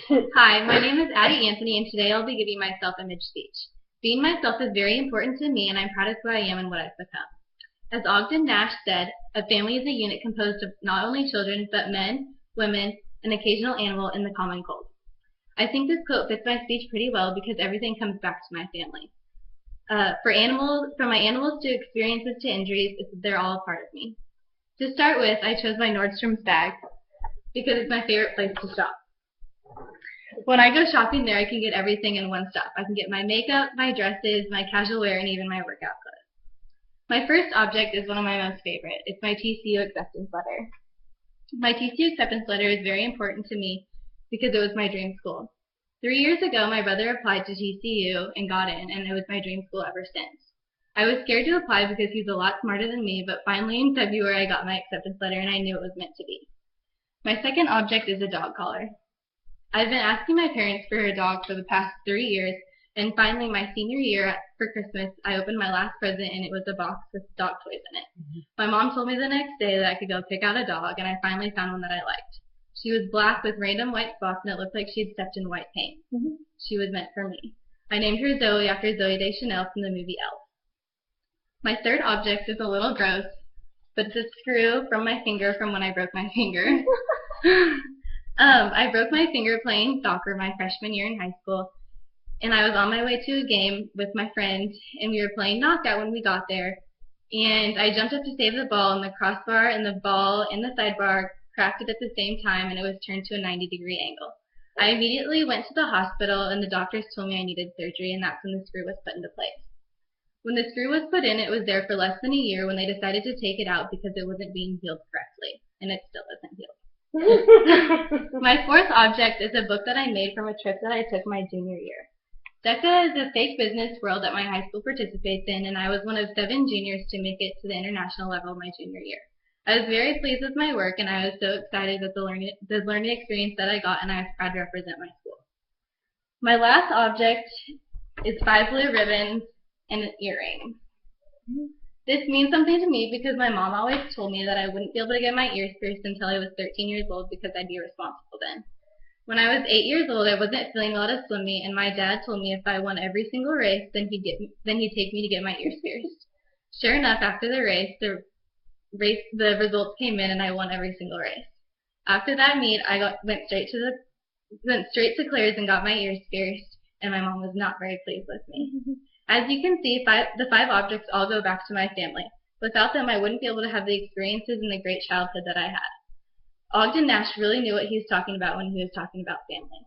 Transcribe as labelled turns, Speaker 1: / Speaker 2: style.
Speaker 1: Hi, my name is Addie Anthony, and today I'll be giving my self-image speech. Being myself is very important to me, and I'm proud of who I am and what I've become. As Ogden Nash said, a family is a unit composed of not only children, but men, women, an occasional animal, and the common cold. I think this quote fits my speech pretty well because everything comes back to my family. From my animals to experiences to injuries, they're all a part of me. To start with, I chose my Nordstrom's bag because it's my favorite place to shop. When I go shopping there, I can get everything in one stop. I can get my makeup, my dresses, my casual wear, and even my workout clothes. My first object is one of my most favorite. It's my TCU acceptance letter. My TCU acceptance letter is very important to me because it was my dream school. 3 years ago, my brother applied to TCU and got in, and it was my dream school ever since. I was scared to apply because he's a lot smarter than me, but finally in February I got my acceptance letter and I knew it was meant to be. My second object is a dog collar. I've been asking my parents for a dog for the past 3 years, and finally my senior year for Christmas, I opened my last present and it was a box with dog toys in it. My mom told me the next day that I could go pick out a dog, and I finally found one that I liked. She was black with random white spots, and it looked like she'd stepped in white paint. She was meant for me. I named her Zoe after Zoe Deschanel from the movie Elf. My third object is a little gross, but it's a screw from my finger from when I broke my finger. I broke my finger playing soccer my freshman year in high school, and I was on my way to a game with my friend, and we were playing knockout when we got there, and I jumped up to save the ball, and the crossbar and the ball and the sidebar cracked it at the same time, and it was turned to a 90-degree angle. I immediately went to the hospital, and the doctors told me I needed surgery, and that's when the screw was put into place. When the screw was put in, it was there for less than a year when they decided to take it out because it wasn't being healed correctly, and it still isn't healed. My fourth object is a book that I made from a trip that I took my junior year. DECA is a fake business world that my high school participates in, and I was one of 7 juniors to make it to the international level my junior year. I was very pleased with my work, and I was so excited with the learning experience that I got, and I was proud to represent my school. My last object is 5 blue ribbons and earrings. This means something to me because my mom always told me that I wouldn't be able to get my ears pierced until I was 13 years old because I'd be responsible then. When I was 8 years old, I wasn't feeling well at a swim meet, and my dad told me if I won every single race, then he'd take me to get my ears pierced. Sure enough, after the race, the results came in, and I won every single race. After that meet, I went straight to Claire's and got my ears pierced, and my mom was not very pleased with me. As you can see, the 5 objects all go back to my family. Without them, I wouldn't be able to have the experiences and the great childhood that I had. Ogden Nash really knew what he was talking about when he was talking about family.